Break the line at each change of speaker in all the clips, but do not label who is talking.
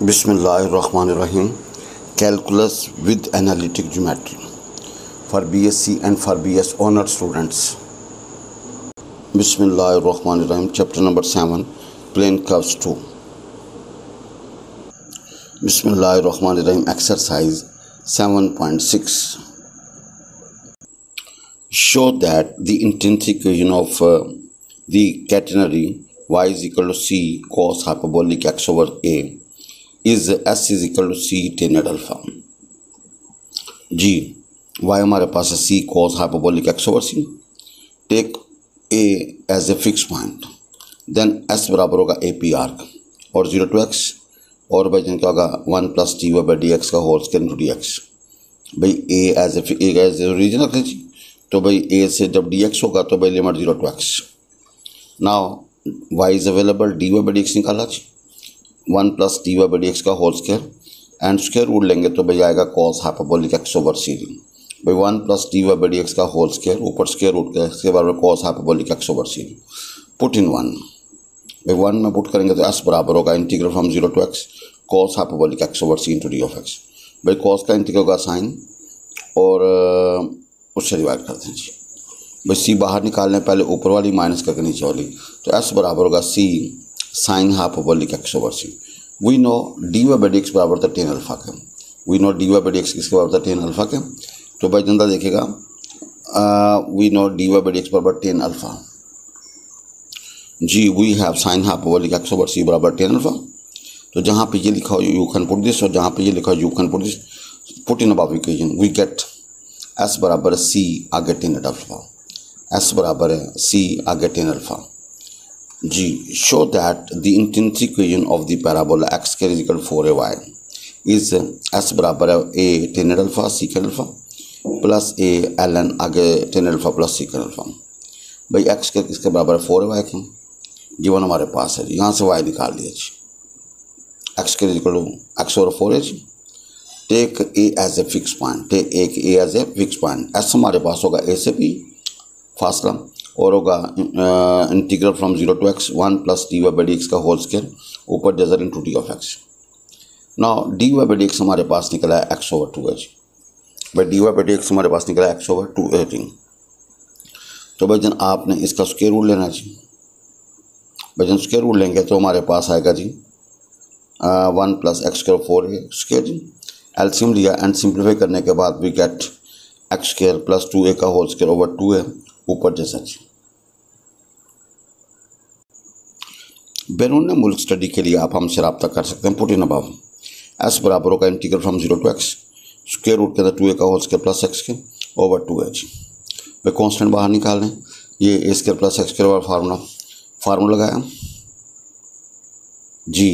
Bismillahirrahmanirrahim. Calculus with analytic geometry for BSc and for BS honor students. Bismillahirrahmanirrahim. Chapter number 7, plane curves 2. Bismillahirrahmanirrahim. Exercise 7.6. Show that the intrinsic equation of the catenary y is equal to c cos hyperbolic x over a is s is equal to c tan alpha. Ji y हमारे पास है c cos hyperbolic x over c. Take a as a fix point, then s बराबर होगा a p arc और 0 to x और भाई क्या होगा 1 plus d y by D x का whole square into d x. भाई a एज ए रीजन रख लीजिए, तो भाई a से जब डी एक्स होगा तो भाई limit 0 to x. Now y is available, d Y by D x निकाला जी 1 plus d y by D x का whole square and square root लेंगे तो भाई आएगा cos hyperbolic x over c. भाई 1 plus d y by D x का whole square ऊपर स्क्वायर रूट का इसके बराबर cos hyperbolic x over c. Put in 1. भाई 1 में पुट करेंगे तो एस बराबर होगा integral from 0 to x cos hyperbolic x over C into D of X. भाई कॉस का इंटीग्रल होगा साइन और उससे डिवाइड करते हैं जी. भाई सी बाहर निकाल लें, पहले ऊपर वाली माइनस करके नीचे वाली, तो एस बराबर होगा c sine hyperbolic x over c. We know D Y by D x बराबर था टेन अल्फा के. We know D Y by D x किसके बराबर था टेन अल्फा के. तो भाई जनता देखेगा we know D Y by D x बराबर टेन अल्फा. जी we have sine hyperbolic x over c बराबर टेन अल्फा. तो जहाँ पे ये लिखा हो यू कैन पुट दिस और जहाँ पे ये लिखा हो you can put this. Put in above equation we get S बराबर सी आगे टेन अल्फा. एस बराबर है सी आगे tan alpha. Ji show that the intrinsic equation of the parabola x square is equal to 4ay is S बराबर है ए tan alpha सीकेंड alpha plus A L N आगे tan alpha plus secant alpha. भाई x square किसके बराबर है 4ay के. जीवन हमारे पास है जी, यहाँ से y निकाल दिया जी. X square is equal to x over 4a जी. Take a as a fix point, take a as a fix point. S हमारे पास होगा ए से बी फासला और होगा integral from 0 to x 1 plus D Y by D x का whole square ऊपर जजर into D of x. Now d Y by D x हमारे पास निकला है एक्स ओवर 2h. भाई D Y by D x हमारे पास निकला है एक्स ओवर 2h. तो भाई जन आपने इसका स्क्वायर रूट लेना जी. भाई जन स्क्वायर रूट लेंगे तो हमारे पास आएगा जी 1 plus x square 4a square जी. एलसीएम लिया एंड सिंप्लीफाई करने के बाद we get x square plus 2a का होल स्क्वायर ओवर 2a ऊपर जैसा जी. बैरून मुल्क स्टडी के लिए आप हमसे रब्ता कर सकते हैं. पुट इन अबव एस बराबर होगा integral from 0 to x square root के अंदर 2a का होल स्क्वायर प्लस एक्स के ओवर 2h. भाई कॉन्स्टेंट बाहर निकाल लें, ये A square plus x square वाला फार्मूला लगाया जी.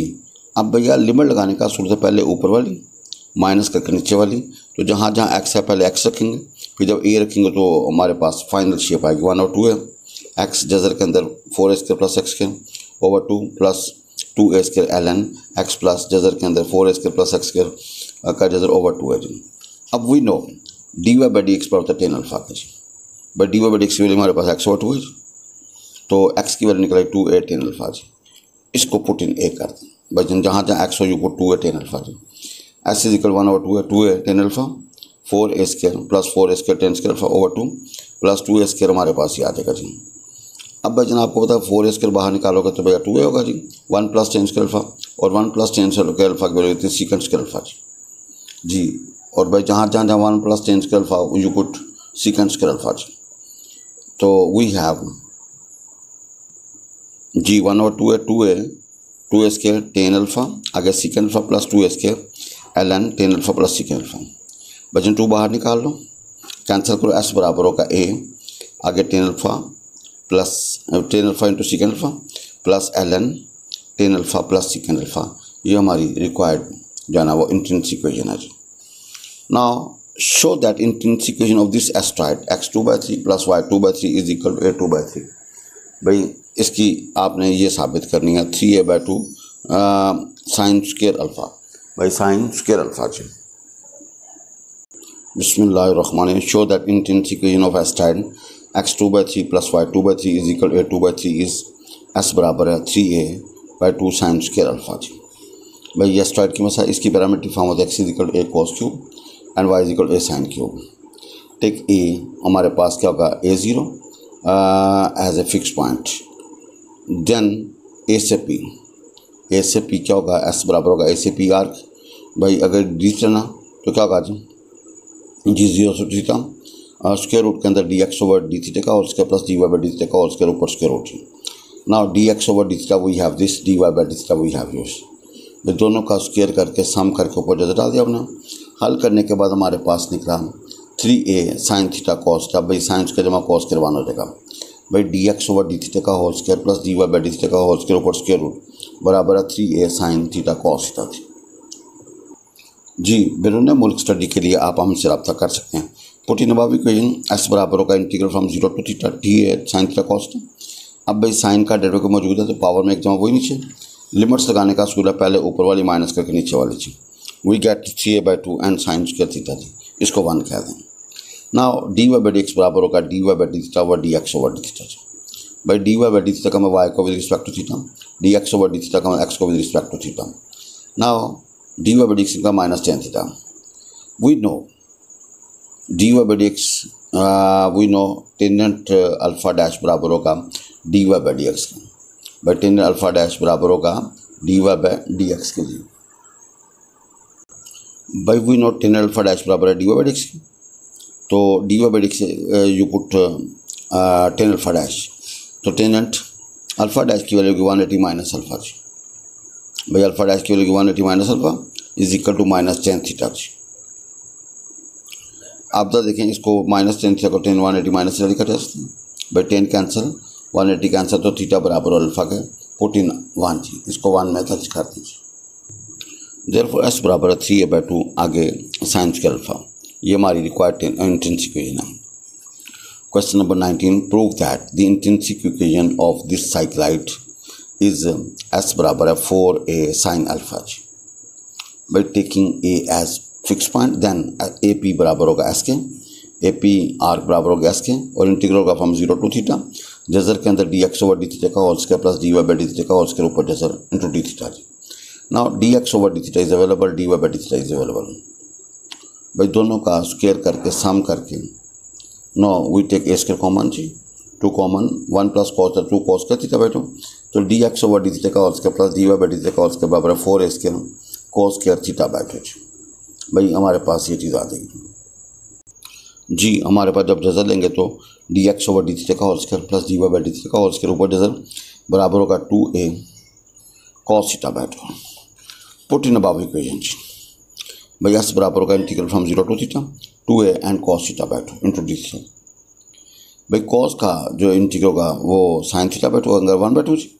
अब भैया लिमिट लगाने का सूरत है पहले ऊपर वाली माइनस करके नीचे वाली. तो जहाँ जहाँ एक्स है पहले एक्स रखेंगे, फिर जब ए रखेंगे तो हमारे पास फाइनल शेप आएगी 1 और 2 है. एक्स जजर के अंदर 4a स्क्वायर प्लस एक्स के over 2 plus 2a square L N X plus जजर के अंदर 4a square plus x square का जजर ओवर 2 है जी. अब we know D Y by D x पर होता है टेन अल्फा का जी. But d Y by D x की वैल्यू हमारे पास एक्स ओवर 2 है जी. तो एक्स की वैल्यू निकलाई 2a टेन अल्फा जी. इसको पुट इन ए कर दें. भाई जहाँ जहाँ एक्स हो you put 2a tan alpha जी. एस इज इक्वल 1 over 2 है 2a tan alpha 4a square plus 4a square tan square alpha over 2 plus 2a square हमारे पास ही आ जाएगा जी. अब भाई जनाब आपको पता है 4a स्क्वायर बाहर निकालोगे तो भैया 2a होगा जी. 1 प्लस टेन स्क्वायर अल्फा और 1 प्लस टेन स्क्वायर अल्फा की वैल्यू होती है सीकेंड स्क्वायर अल्फा जी. और भाई जहाँ जहाँ जहाँ 1 plus tan square alpha you put secant square alpha जी. तो वी हैव जी 1 over 2 है 2a स्क्वायर टेन अल्फा आगे secant alpha plus 2a square L N tan alpha plus secant alpha. बचन 2 बाहर निकाल लो, कैंसिल करो. एस बराबर होगा ए आगे tan alpha plus tan alpha into secant alpha plus L N tan alpha plus secant alpha. ये हमारी required जो है ना वो इंट्रिंसिक इक्वेशन है जी. Now show that intrinsic equation of this astroid x2/3 plus y2/3 is equal to a2/3. भाई इसकी आपने ये साबित करनी है 3a/2 साइन स्क्वायर अल्फा. भाई साइन स्क्वायर अल्फा जी. बिस्मिल्लाहिर्रहमानिर्रहीम. Show that intrinsic equation of astroid x2/3 plus y2/3 is equal to a2/3 is S बराबर है 3a/2 साइन स्क्वायर अल्फा जी. भाई ये एस्ट्रॉइड की मसा इसकी पैरामीट्रिक फॉर्म होता है x equal to a cos cube and y equal to a sin cube. Take a, हमारे पास क्या होगा a0 as a fix point, then a से p क्या होगा, s बराबर होगा a से p आर्क। भाई अगर डी चलना तो क्या होगा जी 0 से थीटा स्क्वायर रूट के अंदर D x over D theta का और उसके plus D Y by D theta का और उसके ऊपर square root. Now D x over D theta we have this, D Y by D theta we have this. ये दोनों का स्क्वायर करके सम करके ऊपर जैसे डाल दिया अपना। हल करने के बाद हमारे पास निकला 3a sine theta cos theta. भाई साइन स्क्वायर जमा कॉस स्क्वायर 1 हो जाएगा। भाई d x over D theta का whole square plus D Y by D theta का होल स्क्वायर ऊपर स्क्वायर रूट बराबर है 3a sine theta cos theta थी। जी बैरून मुल्क स्टडी के लिए आप हमसे रब्ता कर सकते हैं। Put in above equation S बराबर होगा integral from 0 to theta D A sine theta cos theta. अब भाई साइन का डेरिवेटिव मौजूद है तो पावर में एक जमा वही नीचे, लिमिट्स लगाने का असूल है पहले ऊपर वाली माइनस करके नीचे वाली चीज। We get 3a/2 and sine square theta जी, इसको 1 कह दें। Now d Y by D x बराबर होगा D Y by D theta over d x over D theta जी। भाई D Y by D theta का मैं वाई को with respect to theta, d x over D theta का मैं x को with respect to theta. Now d Y by D x का minus tan theta. We know D Y by D X, we know tangent alpha dash बराबर होगा D Y by D x का। भाई tangent alpha dash बराबर होगा D Y by D X के लिए। भाई we know tangent alpha dash बराबर है D Y by D x की, तो D Y by D X you put tan alpha dash, तो टेनेंट अल्फा डैश की वैल्यू होगी 180 माइनस अल्फा जी। भाई अल्फा डैश की value 180 minus alpha is equal to minus tan theta जी। आप तो देखें इसको माइनस टेन थीटा को 10 180 माइनस थीटा लिखा जा सकते हैं। भाई 10 कैंसिल 180 कैंसिल तो थीटा बराबर अल्फा के पुट इन 1 जी, इसको 1 में दर्ज कर दीजिए। देयरफॉर एस बराबर है 3a/2 आगे साइन स्क्वायर अल्फा। ये हमारी रिक्वायर्ड इंट्रिंसिक इक्वेशन है। Question number 19, prove that the intrinsic equation of this cycloid is S बराबर है 4a साइन अल्फा जी। By taking a as fixed point then A P बराबर होगा S के, A P R बराबर होगा S के और इंटीग्रल होगा फ्रॉम 0 टू थीटा जजर के अंदर D x over D theta का whole square plus D Y by D theta का होल स्क्वायर ऊपर जजर इंटू डी थीटा जी। Now D x over D theta is available, d Y by D theta is available. भाई दोनों का square करके sum करके no we take a square common जी, 2 common 1 plus cos 2 cos square theta by 2, तो d x over D theta का whole square plus D Y by D theta का whole square बराबर है 4a square cos square theta by 2 जी। भाई हमारे पास ये चीज़ आ जाएगी जी। हमारे पास जब जजर लेंगे तो d x over D theta का whole square plus D Y by D theta का होल स्क्वायर ऊपर जजर बराबर होगा 2a cos theta by 2। Put in above equation जी। भाई एस बराबर होगा integral from 0 to theta 2a and cos theta by 2 into D theta. भाई cos का जो इंटीग्रल होगा वो साइन थीटा बाई 2 अंदर 1/2 जी।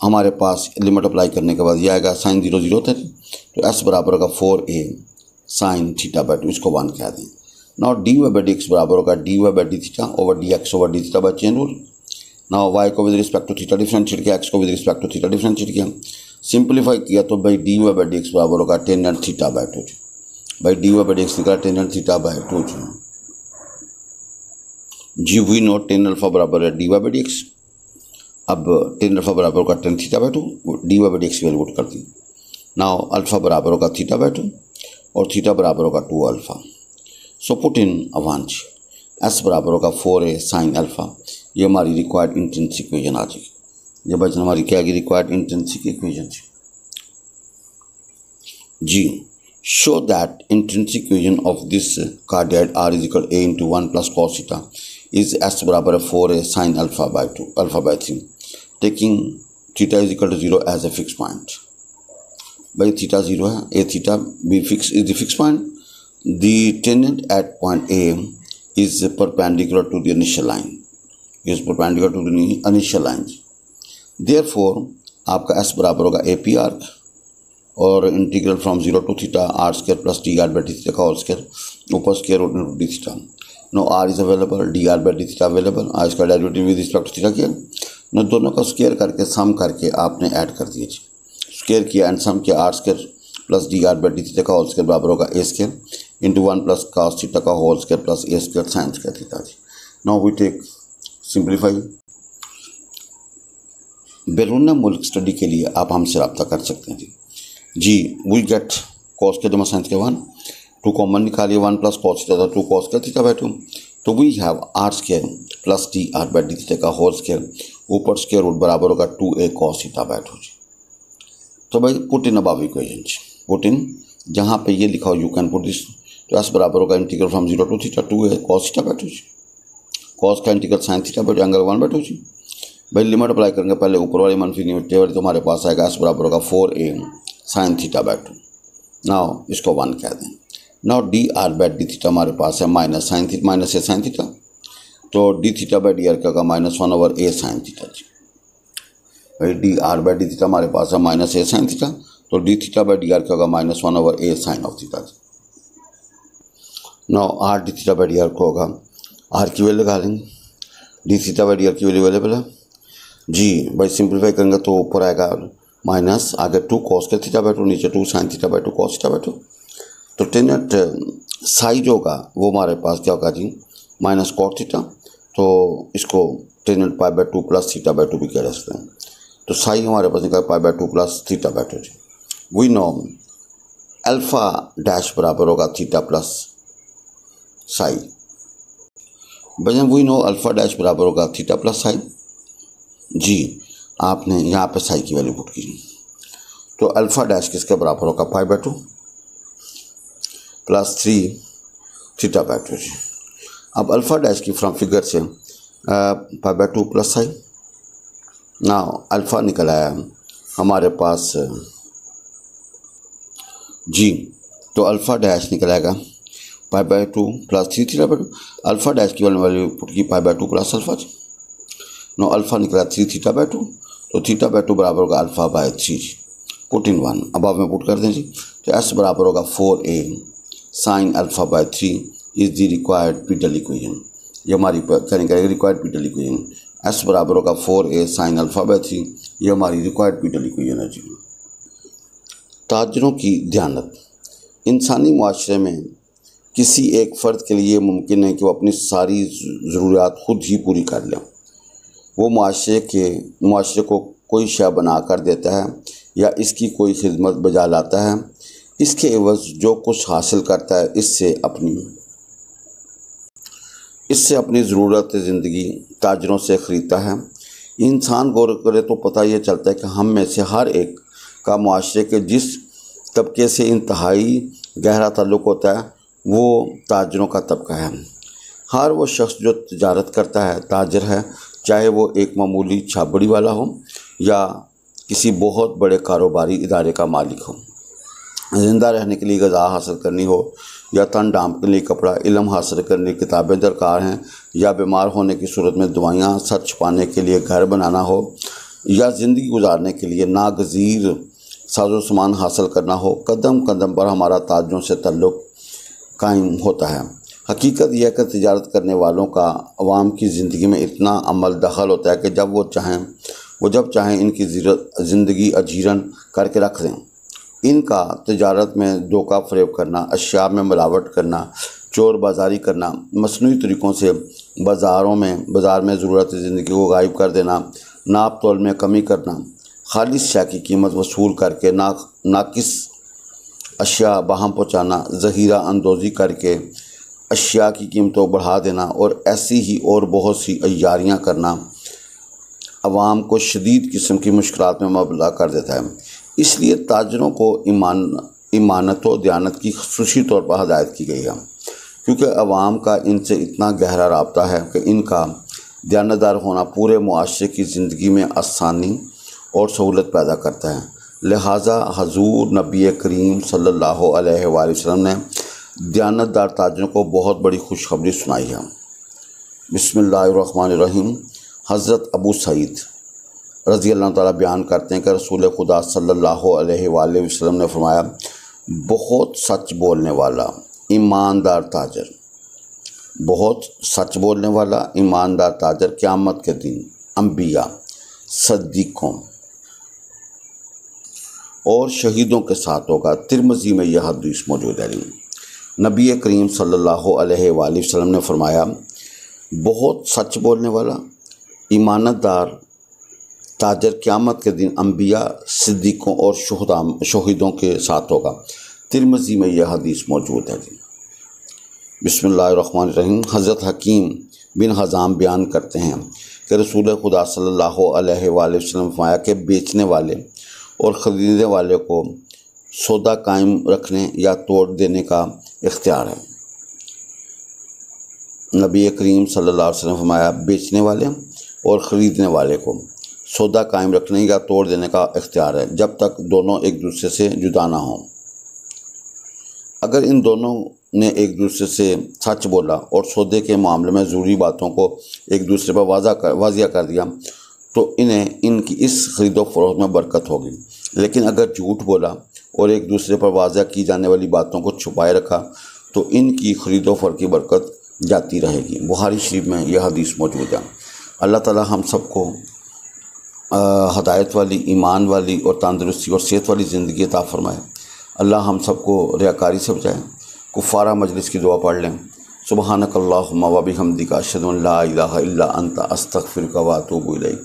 हमारे पास लिमिट अप्लाई करने के बाद ये आएगा साइन 0 0 होता है तो एस बराबर होगा 4a साइन थीटा बाई 2, इसको 1 कह दें। Now d Y by D x बराबर होगा D Y by D theta over d x over D theta by chain rule. Now y को with respect to theta differentiate किया, x को with respect to theta differentiate किया, simplify किया तो भाई D Y by D x बराबर होगा tan theta by 2। भाई D Y by D x निकला टेन थीटा बाई 2 जी। वी नो टेन अल्फा बराबर है D Y by D X. अब टेन अल्फा बराबर होगा tan theta by 2, D Y by D x की वैल्यू पुट कर दी। नाउ अल्फा बराबर होगा थीटा बाई 2 और थीटा बराबर होगा 2 alpha. So put in a जी। एस बराबर होगा 4a साइन अल्फा। ये हमारी रिक्वायर्ड इंट्रिंसिक इक्वेशन आ जाएगी। ये बचना हमारी क्या आएगी रिक्वायर्ड इंट्रिंसिक इक्वेशन जी। Show that intrinsic equation of this cardioid r is equal a into 1 plus cos theta is S बराबर है 4a sine alpha by 2 alpha by 3 taking theta is equal to 0 as a fix point. भाई theta 0 है, a theta b fix is the fix point. The tangent at point a is perpendicular to the initial line, is perpendicular to the initial line. Therefore आपका S बराबर होगा A P arc और integral from 0 to theta R square plus D R by D theta का whole square ऊपर square root into D theta. No R is available, D are by D theta available. आज इसका derivative with respect to theta किया, no दोनों का square करके sum करके आपने ऐड कर दिए। स्क्वायर किया एंड सम किया, r square plus D R by D theta का होल स्क्वायर बराबर होगा a square into 1 plus cos theta का whole square plus a square sine square theta जी। Now we take simplify. बैरून मुल्क study के लिए आप हमसे रब्ता कर सकते हैं जी। जी वी गेट कॉस के जमा साइन थीटा 1, 2 कॉमन निकालिए, 1 प्लस कॉस थीटा था 2 कॉस का थीटा बाई 2, तो we have r square plus D R by D theta का होल स्क्वायर ऊपर स्क्वायर रूट बराबर होगा 2a कॉस थीटा बाई 2। तो भाई put in above equation, put in जहाँ पे ये लिखा हो यू कैन पुट दिस, तो एस बराबर होगा integral from 0 to theta 2a cos theta by 2, cos का integral sine theta by angle 1 by 2 जी। भाई लिमिट अप्लाई करेंगे, पहले ऊपर वाली मनफी लिमिट वाली, तो हमारे पास आएगा एस बराबर होगा 4a sign theta by 2। Now इसको 1 कह दें। Now D are by D theta हमारे पास है minus sine theta, minus A sine theta, तो D theta by D R क्या होगा -1/a साइन थीटा जी। भाई D are by D theta हमारे पास है माइनस ए साइन थीटा, तो D theta by D R क्या होगा -1/a साइन ऑफ थीटा जी। Now R D theta by D R को होगा, आर की वैल्यू लगा लेंगे, D theta by D are की वैल्यू अवेलेबल है जी। भाई सिंप्लीफाई करेंगे तो ऊपर आएगा माइनस, आगे 2 कॉस के थीटा बाई 2, नीचे 2 sign theta by 2 cos theta by 2, तो टेनेट साइज होगा वो हमारे पास क्या होगा जी माइनस कॉट थीटा, तो इसको Tenet pi by 2 plus theta by 2 भी कह सकते हैं, तो साई हमारे पास निकला pi by 2 plus theta by 2 जी। वी नो अल्फा डैश बराबर होगा थीटा प्लस साई, भैया वी नो अल्फा डैश बराबर होगा थीटा प्लस साई जी। आपने यहाँ पे साई की वैल्यू पुट कीजिए, तो अल्फा डैश किसके बराबर होगा पाई बाई 2 प्लस 3 थीटा बाई 2 जी। अब अल्फा डैश की फ्रॉम फिगर से पाई बाई 2 प्लस साई, ना अल्फा निकल आया हमारे पास जी, तो अल्फा डैश निकल आएगा pi by 2 plus 3 theta by 2, alpha dash की वैल्यू पुट की पाई बाई 2 प्लस अल्फा जी। नो अल्फा निकला 3 थीटा बाई 2, तो थीटा बाई 2 बराबर होगा अल्फा बाई 3 जी। पुट इन 1 अब में पुट कर दें जी, तो एस बराबर होगा 4a sine alpha by 3 is the required petal equation. ये हमारी करेंगे रिक्वायर्ड पीटल इक्वेशन, एस बराबर होगा 4a साइन अल्फा बाई 3, ये हमारी रिक्वायर्ड पीटल इक्वेशन है जी। ताजरों की दयानत, इंसानी माशरे में किसी एक फ़र्द के लिए मुमकिन है कि वो अपनी सारी ज़रूरियात खुद ही पूरी कर ले। वो मुआशरे को कोई शय बना कर देता है या इसकी कोई खिदमत बजा लाता है, इसके एवज़ जो कुछ हासिल करता है इससे अपनी ज़रूरत ज़िंदगी ताजरों से ख़रीदता है। इंसान गौर करे तो पता ये चलता है कि हम में से हर एक का मुआशरे के जिस तबके से इंतहाई गहरा ताल्लुक़ होता है वो ताजरों का तबका है। हर वो शख्स जो तिजारत करता है ताजर है, चाहे वो एक मामूली छाबड़ी वाला हो या किसी बहुत बड़े कारोबारी इदारे का मालिक हो। ज़िंदा रहने के लिए ग़िज़ा हासिल करनी हो या तन ढांप के लिए कपड़ा, इल्म हासिल करने की किताबें दरकार हैं, या बीमार होने की सूरत में दवाइयाँ, सर छुपाने के लिए घर बनाना हो, या ज़िंदगी गुजारने के लिए नागज़ीर साजो सामान हासिल करना हो, कदम कदम पर हमारा ताजरों से ताल्लुक़ कायम होता है। हकीकत यह है कि तिजारत करने वालों का अवाम की ज़िंदगी में इतना अमल दखल होता है कि जब चाहें इनकी ज़िंदगी अजीरन करके रख दें। इनका तिजारत में धोखा फ़रेब करना, अशिया में मिलावट करना, चोर बाजारी करना, मसनूई तरीक़ों से बाज़ार में ज़रूरत ज़िंदगी को गायब कर देना, नाप तोल में कमी करना, खालिस शय की कीमत वसूल करके नाकिस अशिया बाहम पहुँचाना, ज़हीरा अंदोज़ी करके अशिया की कीमतों बढ़ा देना और ऐसी ही और बहुत सी अय्यारियाँ करना अवाम को शदीद किस्म की मुश्किलात में मुबतला कर देता है। इसलिए ताजरों को इमानत व दयानत की ख़ुसूसी तौर पर हदायत की गई है, क्योंकि अवाम का इनसे इतना गहरा राब्ता है कि इनका दयानतदार होना पूरे मुआशरे की ज़िंदगी में आसानी और सहूलत पैदा करता है। लिहाजा हजूर नबी करीम सल्लल्लाहु अलैहि वसल्लम ने दयानतदार ताजरों को बहुत बड़ी खुशखबरी सुनाई है। बिस्मिल्लाहिर्रहमानिर्रहीम। हज़रत अबू सईद रज़ी अल्लाह ताला बयान करते हैं कि रसूल खुदा सल्लल्लाहु अलैहि वसल्लम ने फरमाया, बहुत सच बोलने वाला ईमानदार ताजर, बहुत सच बोलने वाला ईमानदार ताजर क़यामत के दिन अंबिया, सद्दीक़ों और शहीदों के साथ होगा। तिरमिज़ी में यह हदीस मौजूद है। नबी करीम सल्लल्लाहु अलैहि वसल्लम ने फरमाया, बहुत सच बोलने वाला ईमानदार ताजर क़यामत के दिन अम्बिया, सिद्दीक़ों और शहीदों के साथ होगा। तिरमिज़ी में यह हदीस मौजूद है जी। बिस्मिल्लाहिर्रहमानिर्रहीम। हज़रत हकीम बिन हज़ाम बयान करते हैं कि रसूल खुदा सल्लल्लाहु अलैहि वसल्लम फरमाया कि बेचने वाले और ख़रीदने वाले को सौदा कायम रखने या तोड़ देने का इख्तियार है। नबी करीम सल्लल्लाहु अलैहि वसल्लम फरमाया बेचने वाले और ख़रीदने वाले को सौदा कायम रखने या तोड़ देने का इख्तियार है जब तक दोनों एक दूसरे से जुदा ना हों। अगर इन दोनों ने एक दूसरे से सच बोला और सौदे के मामले में ज़रूरी बातों को एक दूसरे पर वाज़िया कर दिया तो इन्हें इनकी इस ख़रीदो फरोख्त में बरकत होगी। लेकिन अगर झूठ बोला और एक दूसरे पर वाज़िया की जाने वाली बातों को छुपाए रखा तो इनकी ख़रीदो फरोख्त की बरकत जाती रहेगी। बुखारी शरीफ में यह हदीस मौजूद है। अल्लाह ताला हम सबको हदायत वाली, ईमान वाली और तंदुरुस्ती और सेहत वाली ज़िंदगी अता फ़रमाए। अल्लाह हम सबको रियाकारी से बचाए। कुफ़ारा मजलिस की दुआ पढ़ लें। सुबहानकल्लाहुम्मा व बिहम्दिका अशहदु अन ला इलाहा इल्ला अंता अस्तगफिरुका व अतूबु इलैक।